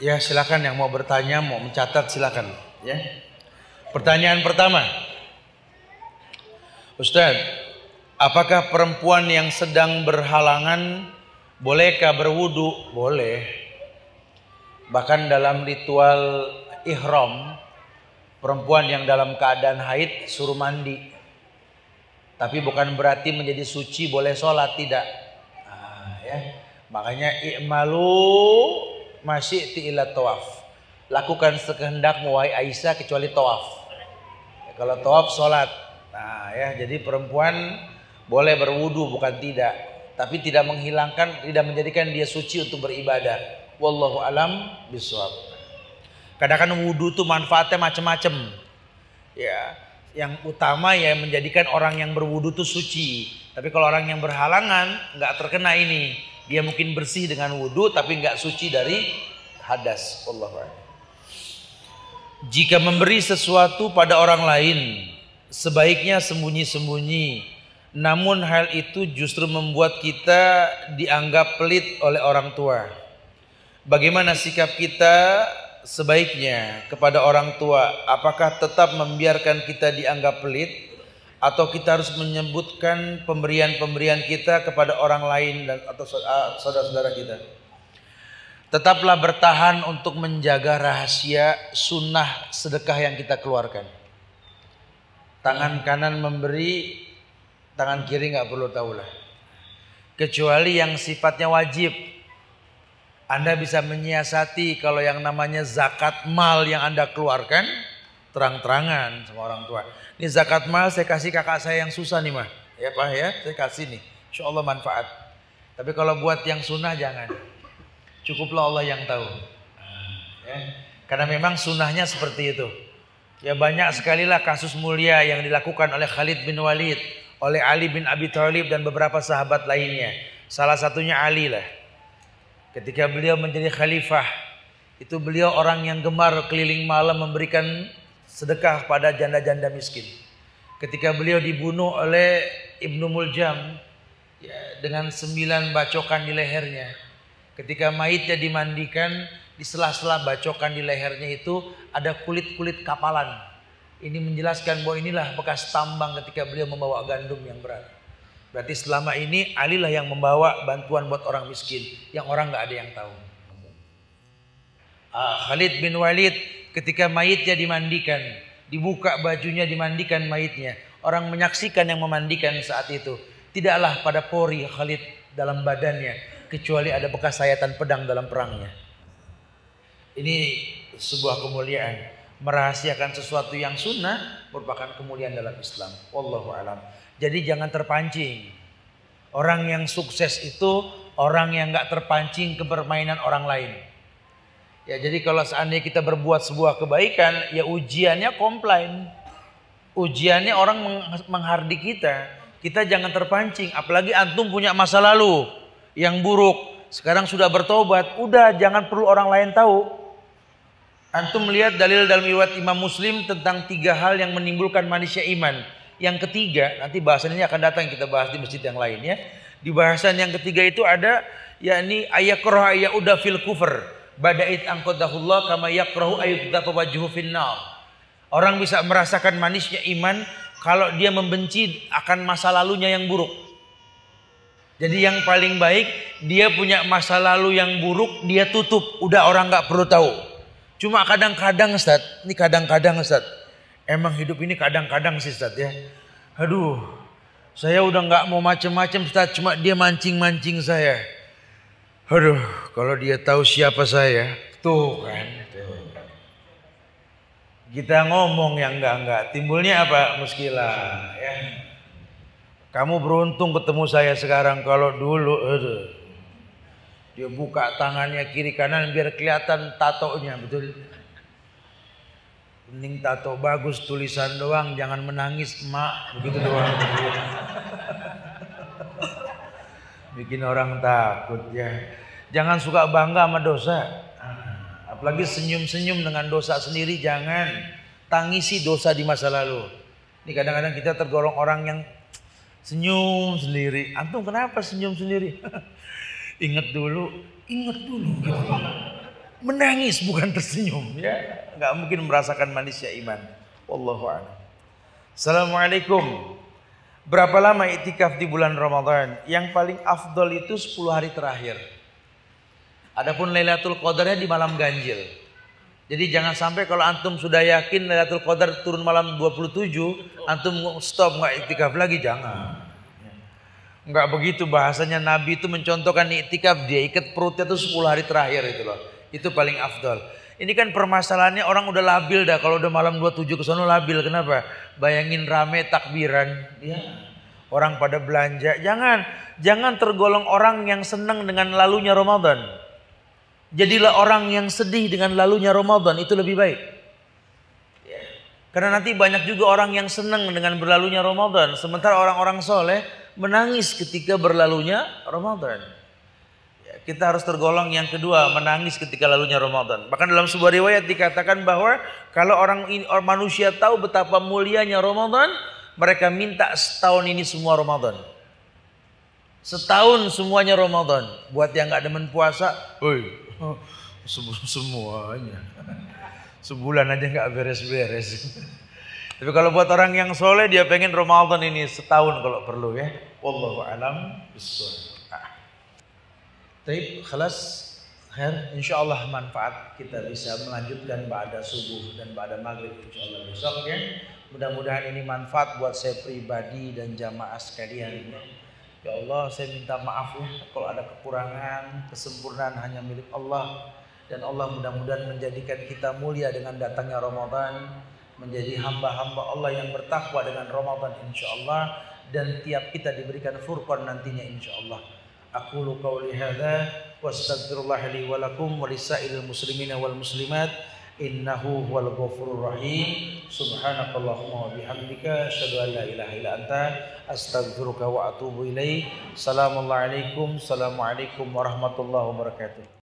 Ya silakan yang mau bertanya, mau mencatat silakan. Ya. Pertanyaan pertama, Ustaz, apakah perempuan yang sedang berhalangan bolehkah berwudu? Boleh. Bahkan dalam ritual ihram, perempuan yang dalam keadaan haid suruh mandi. Tapi bukan berarti menjadi suci boleh sholat, tidak. Ya. Makanya i'malu masyi'ti ila tawaf. Lakukan sekehendakmu wahai Aisyah kecuali tawaf. Ya, kalau tawaf sholat. Nah ya, jadi perempuan boleh berwudu bukan tidak. Tapi tidak menghilangkan, tidak menjadikan dia suci untuk beribadah. Wallahu alam bishawab. Kadang-kadang wudu itu manfaatnya macam-macam. Ya, yang utama ya menjadikan orang yang berwudu itu suci. Tapi kalau orang yang berhalangan nggak terkena ini, dia mungkin bersih dengan wudu tapi nggak suci dari hadas. Allahu a'lam. Jika memberi sesuatu pada orang lain, sebaiknya sembunyi-sembunyi. Namun hal itu justru membuat kita dianggap pelit oleh orang tua. Bagaimana sikap kita sebaiknya kepada orang tua? Apakah tetap membiarkan kita dianggap pelit, atau kita harus menyebutkan pemberian-pemberian kita kepada orang lain dan atau saudara-saudara kita? Tetaplah bertahan untuk menjaga rahasia sunnah sedekah yang kita keluarkan. Tangan kanan memberi, tangan kiri nggak perlu tahu lah. Kecuali yang sifatnya wajib. Anda bisa menyiasati kalau yang namanya zakat mal yang Anda keluarkan terang-terangan sama orang tua. Ini zakat mal saya kasih kakak saya yang susah nih mah. Ya Pak ya, saya kasih nih. Insya Allah manfaat. Tapi kalau buat yang sunnah jangan. Cukuplah Allah yang tahu. Ya. Karena memang sunnahnya seperti itu. Ya banyak sekali lah kasus mulia yang dilakukan oleh Khalid bin Walid, oleh Ali bin Abi Thalib dan beberapa sahabat lainnya. Salah satunya Ali lah. Ketika beliau menjadi khalifah, itu beliau orang yang gemar keliling malam memberikan sedekah pada janda-janda miskin. Ketika beliau dibunuh oleh Ibnu Muljam ya, dengan 9 bacokan di lehernya. Ketika mayitnya dimandikan, di sela-sela bacokan di lehernya itu ada kulit-kulit kapalan. Ini menjelaskan bahwa inilah bekas tambang ketika beliau membawa gandum yang berat. Berarti selama ini Ali lah yang membawa bantuan buat orang miskin, yang orang nggak ada yang tahu. Khalid bin Walid ketika mayitnya dimandikan, dibuka bajunya dimandikan mayitnya, orang menyaksikan yang memandikan saat itu. Tidaklah pada pori Khalid dalam badannya, kecuali ada bekas sayatan pedang dalam perangnya. Ini sebuah kemuliaan. Merahasiakan sesuatu yang sunnah merupakan kemuliaan dalam Islam. Wallahu a'lam. Jadi jangan terpancing. Orang yang sukses itu orang yang nggak terpancing ke permainan orang lain. Ya jadi kalau seandainya kita berbuat sebuah kebaikan, ya ujiannya komplain. Ujiannya orang menghardik kita. Kita jangan terpancing. Apalagi antum punya masa lalu yang buruk. Sekarang sudah bertobat. Udah jangan perlu orang lain tahu. Antum melihat dalil dalam riwayat Imam Muslim tentang 3 hal yang menimbulkan manisnya iman. Yang ketiga, nanti bahasan ini akan datang kita bahas di masjid yang lain ya. Di bahasan yang ketiga itu ada yakni ayakraha yauda fil kufr badait anqadahullah kama yakrahu ayyudzafa wajhu finnar. Orang bisa merasakan manisnya iman kalau dia membenci akan masa lalunya yang buruk. Jadi yang paling baik dia punya masa lalu yang buruk, dia tutup, udah orang nggak perlu tahu. Cuma kadang-kadang Ustaz, ini kadang-kadang Ustaz. Emang hidup ini kadang-kadang sih Ustaz ya. Aduh, saya udah nggak mau macem-macem Ustaz, cuma dia mancing-mancing saya. Aduh, kalau dia tahu siapa saya, tuh kan. Kita ngomong yang enggak-enggak, timbulnya apa? Muskilah ya. Kamu beruntung ketemu saya sekarang, kalau dulu aduh. Dia buka tangannya kiri kanan biar kelihatan tatonya, betul. Mending tato bagus, tulisan doang, jangan menangis emak, begitu doang. Bikin orang takut ya. Jangan suka bangga sama dosa. Apalagi senyum-senyum dengan dosa sendiri, jangan. Tangisi dosa di masa lalu. Ini kadang-kadang kita tergolong orang yang senyum sendiri. Antum kenapa senyum sendiri? Ingat dulu gitu. menangis bukan tersenyum ya. Nggak mungkin merasakan manisnya iman. Wallahu a'lam. Assalamualaikum. Berapa lama iktikaf di bulan Ramadan? Yang paling afdol itu 10 hari terakhir. Adapun Lailatul Qadarnya di malam ganjil. Jadi jangan sampai kalau antum sudah yakin Lailatul Qadar turun malam 27, antum stop nggak iktikaf lagi, jangan. Nggak begitu bahasanya. Nabi itu mencontohkan iktikaf, dia ikat perutnya itu 10 hari terakhir itu loh. Itu paling afdol. Ini kan permasalahannya orang udah labil dah kalau udah malam 27 ke sana labil. Kenapa? Bayangin rame takbiran, ya. Orang pada belanja. Jangan tergolong orang yang senang dengan lalunya Ramadan. Jadilah orang yang sedih dengan lalunya Ramadan, itu lebih baik. Ya. Karena nanti banyak juga orang yang senang dengan berlalunya Ramadan, sementara orang-orang soleh menangis ketika berlalunya Ramadan. Ya, kita harus tergolong yang kedua, menangis ketika lalunya Ramadan. Bahkan dalam sebuah riwayat dikatakan bahwa kalau orang manusia tahu betapa mulianya Ramadan, mereka minta setahun ini semua Ramadan. Setahun semuanya Ramadan. Buat yang gak demen puasa, semuanya. Sebulan aja gak beres-beres. Tapi kalau buat orang yang soleh, dia pengen Ramadan ini setahun kalau perlu ya. Wallahu a'lam bishawab. Baik, khalas. Khair, insyaallah manfaat kita bisa melanjutkan ba'da subuh dan ba'da maghrib insyaallah besok ya. Mudah-mudahan ini manfaat buat saya pribadi dan jamaah sekalian ya. Ya Allah, saya minta maaf ya kalau ada kekurangan, kesempurnaan hanya milik Allah. Dan Allah mudah-mudahan menjadikan kita mulia dengan datangnya Ramadan, menjadi hamba-hamba Allah yang bertakwa dengan Ramadan insyaallah, dan tiap kita diberikan furqan nantinya insyaallah. Aqulu qawli hadza wa astaghfirullah li wa lakum wa lisairil muslimina wal muslimat innahu huwal ghafurur rahim. Subhanakallahumma wa bihamdika asyhadu an la ilaha illa anta astaghfiruka wa atubu ilaik. Assalamualaikum warahmatullahi wabarakatuh.